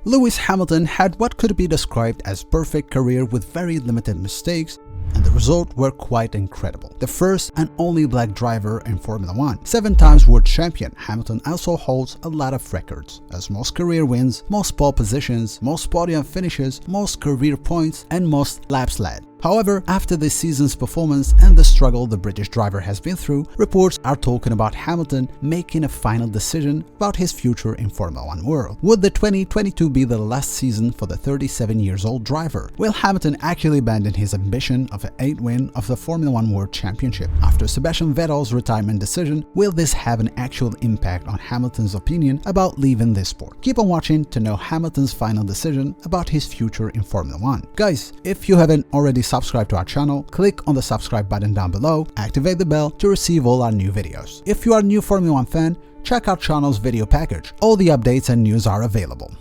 Lewis Hamilton had what could be described as perfect career with very limited mistakes, and the results were quite incredible. The first and only black driver in Formula 1. 7 times world champion, Hamilton also holds a lot of records, as most career wins, most pole positions, most podium finishes, most career points, and most laps led. However, after this season's performance and the struggle the British driver has been through, reports are talking about Hamilton making a final decision about his future in Formula 1 world. Would the 2022 be the last season for the 37-year-old driver? Will Hamilton actually abandon his ambition of an 8th win of the Formula 1 World Championship? After Sebastian Vettel's retirement decision, will this have an actual impact on Hamilton's opinion about leaving this sport? Keep on watching to know Hamilton's final decision about his future in Formula 1. Guys, if you haven't already subscribe to our channel, click on the subscribe button down below, activate the bell to receive all our new videos. If you are a new Formula 1 fan, check our channel's video package. All the updates and news are available.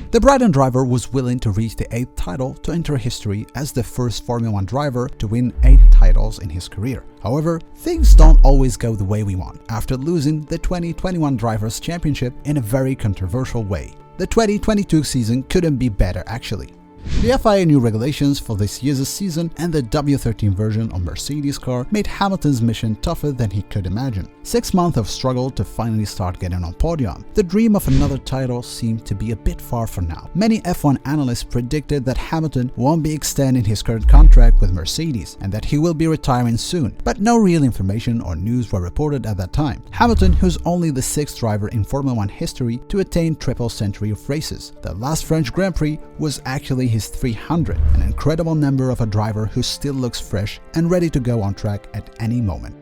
The Brighton driver was willing to reach the 8th title to enter history as the first Formula 1 driver to win 8 titles in his career. However, things don't always go the way we want after losing the 2021 Drivers' Championship in a very controversial way. The 2022 season couldn't be better actually. The FIA new regulations for this year's season and the W13 version of Mercedes car made Hamilton's mission tougher than he could imagine. 6 months of struggle to finally start getting on podium. The dream of another title seemed to be a bit far for now. Many F1 analysts predicted that Hamilton won't be extending his current contract with Mercedes and that he will be retiring soon, but no real information or news were reported at that time. Hamilton, who's only the 6th driver in Formula 1 history to attain triple century of races. The last French Grand Prix was actually his 300, an incredible number of a driver who still looks fresh and ready to go on track at any moment.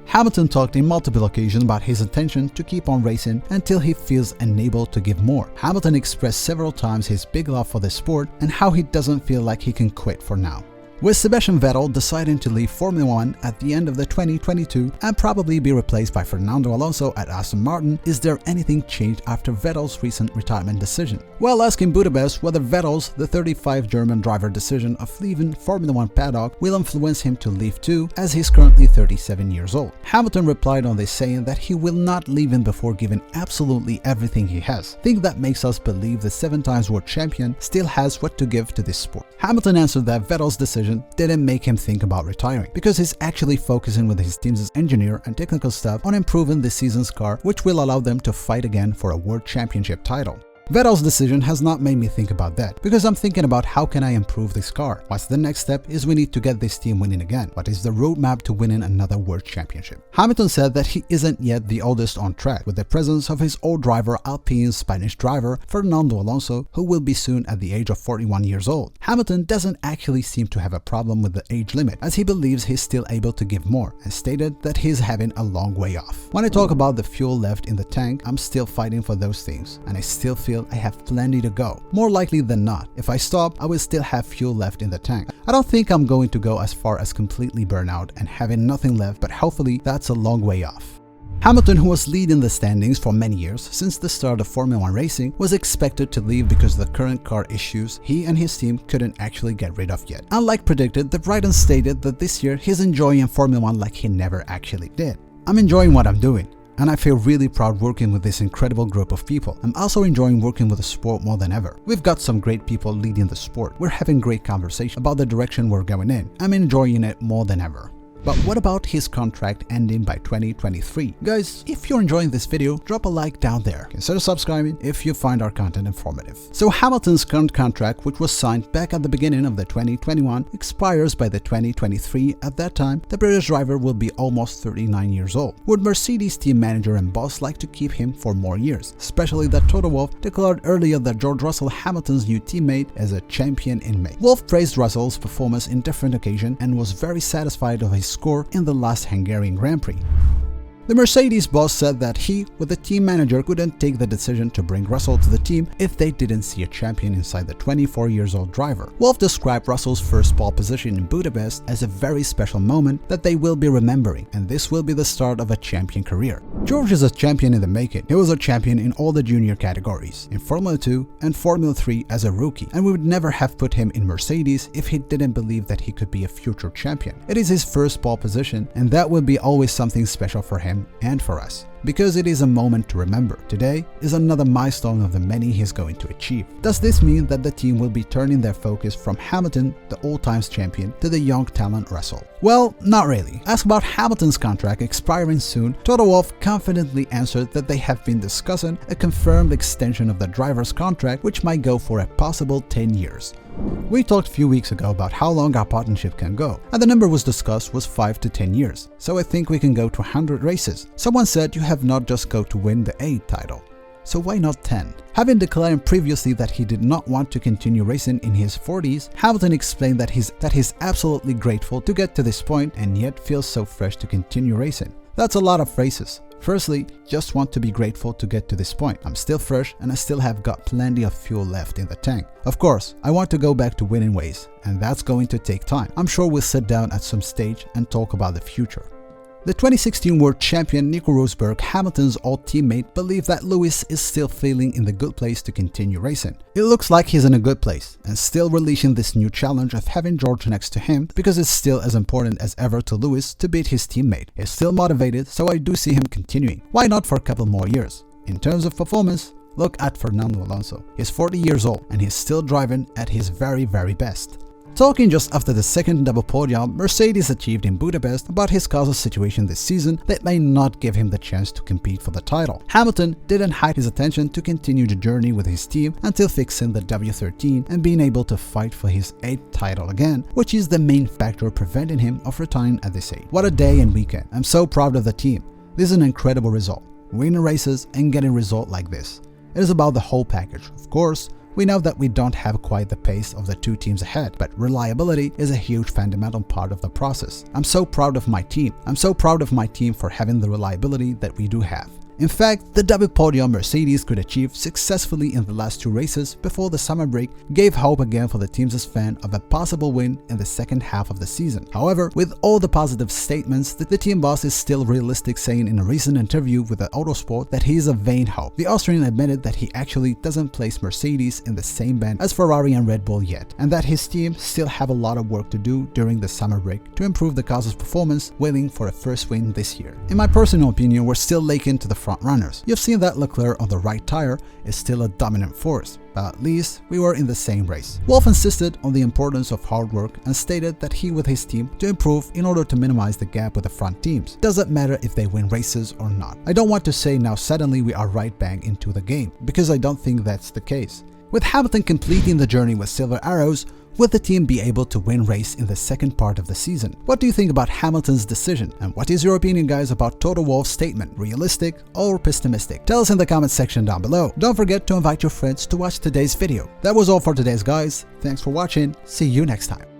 Hamilton talked in multiple occasions about his intention to keep on racing until he feels enabled to give more. Hamilton expressed several times his big love for the sport and how he doesn't feel like he can quit for now. With Sebastian Vettel deciding to leave Formula 1 at the end of the 2022 and probably be replaced by Fernando Alonso at Aston Martin, is there anything changed after Vettel's recent retirement decision? While asking Budapest whether Vettel's, the 35 German driver decision of leaving Formula 1 paddock will influence him to leave too, as he's currently 37 years old. Hamilton replied on this saying that he will not leave him before giving absolutely everything he has. Thing that makes us believe the 7 times world champion still has what to give to this sport. Hamilton answered that Vettel's decision didn't make him think about retiring, because he's actually focusing with his team's engineer and technical staff on improving this season's car, which will allow them to fight again for a world championship title. Vettel's decision has not made me think about that, because I'm thinking about how can I improve this car. What's the next step is we need to get this team winning again. What is the roadmap to winning another world championship? Hamilton said that he isn't yet the oldest on track, with the presence of his old driver Alpine's Spanish driver Fernando Alonso, who will be soon at the age of 41 years old. Hamilton doesn't actually seem to have a problem with the age limit, as he believes he's still able to give more, and stated that he's having a long way off. When I talk about the fuel left in the tank, I'm still fighting for those things, and I still feel I have plenty to go. More likely than not, if I stop, I will still have fuel left in the tank. I don't think I'm going to go as far as completely burn out and having nothing left, but hopefully that's a long way off. Hamilton, who was leading the standings for many years since the start of Formula 1 racing, was expected to leave because of the current car issues he and his team couldn't actually get rid of yet. Unlike predicted, the Brighton stated that this year he's enjoying Formula 1 like he never actually did. I'm enjoying what I'm doing, and I feel really proud working with this incredible group of people. I'm also enjoying working with the sport more than ever. We've got some great people leading the sport. We're having great conversation about the direction we're going in. I'm enjoying it more than ever. But what about his contract ending by 2023? Guys, if you're enjoying this video, drop a like down there. Consider subscribing if you find our content informative. So Hamilton's current contract, which was signed back at the beginning of the 2021, expires by the 2023. At that time, the British driver will be almost 39 years old. Would Mercedes team manager and boss like to keep him for more years? Especially that Toto Wolff declared earlier that George Russell, Hamilton's new teammate, as a champion in May. Wolff praised Russell's performance in different occasions and was very satisfied of his score in the last Hungarian Grand Prix. The Mercedes boss said that he, with the team manager, couldn't take the decision to bring Russell to the team if they didn't see a champion inside the 24-year-old driver. Wolff described Russell's first pole position in Budapest as a very special moment that they will be remembering, and this will be the start of a champion career. George is a champion in the making. He was a champion in all the junior categories, in Formula 2 and Formula 3 as a rookie, and we would never have put him in Mercedes if he didn't believe that he could be a future champion. It is his first pole position, and that will be always something special for him and for us. because it is a moment to remember. Today is another milestone of the many he's going to achieve. Does this mean that the team will be turning their focus from Hamilton, the all-times champion, to the young talent Russell? Well, not really. Asked about Hamilton's contract expiring soon, Toto Wolff confidently answered that they have been discussing a confirmed extension of the driver's contract, which might go for a possible 10 years. We talked a few weeks ago about how long our partnership can go, and the number was discussed was 5 to 10 years, so I think we can go to 100 races. Someone said you have not just go to win the 8th title, so why not 10? Having declared previously that he did not want to continue racing in his 40s, Hamilton explained that he's absolutely grateful to get to this point and yet feels so fresh to continue racing. That's a lot of phrases. Firstly, just want to be grateful to get to this point. I'm still fresh and I still have got plenty of fuel left in the tank. Of course, I want to go back to winning ways, and that's going to take time. I'm sure we'll sit down at some stage and talk about the future. The 2016 world champion Nico Rosberg, Hamilton's old teammate, believed that Lewis is still feeling in the good place to continue racing. It looks like he's in a good place and still releasing this new challenge of having George next to him, because it's still as important as ever to Lewis to beat his teammate. He's still motivated, so I do see him continuing. Why not for a couple more years? In terms of performance, look at Fernando Alonso. He's 40 years old and he's still driving at his very best. Talking just after the second double podium Mercedes achieved in Budapest about his car's situation this season that may not give him the chance to compete for the title. Hamilton didn't hide his attention to continue the journey with his team until fixing the W13 and being able to fight for his 8th title again, which is the main factor preventing him of retiring at this age. What a day and weekend. I'm so proud of the team. This is an incredible result. Winning races and getting a result like this. It is about the whole package, of course. We know that we don't have quite the pace of the two teams ahead, but reliability is a huge fundamental part of the process. I'm so proud of my team. I'm so proud of my team for having the reliability that we do have. In fact, the double podium Mercedes could achieve successfully in the last 2 races before the summer break gave hope again for the team's fan of a possible win in the second half of the season. However, with all the positive statements, the team boss is still realistic, saying in a recent interview with the Autosport that he is a vain hope. The Austrian admitted that he actually doesn't place Mercedes in the same band as Ferrari and Red Bull yet, and that his team still have a lot of work to do during the summer break to improve the car's performance, waiting for a first win this year. In my personal opinion, we're still lacking to the front runners. You've seen that Leclerc on the right tire is still a dominant force, but at least we were in the same race. Wolff insisted on the importance of hard work and stated that he with his team to improve in order to minimize the gap with the front teams. Doesn't matter if they win races or not. I don't want to say now suddenly we are right bang into the game, because I don't think that's the case. With Hamilton completing the journey with silver arrows, will the team be able to win race in the second part of the season? What do you think about Hamilton's decision? And what is your opinion, guys, about Toto Wolff's statement? Realistic or pessimistic? Tell us in the comment section down below. Don't forget to invite your friends to watch today's video. That was all for today's, guys. Thanks for watching. See you next time.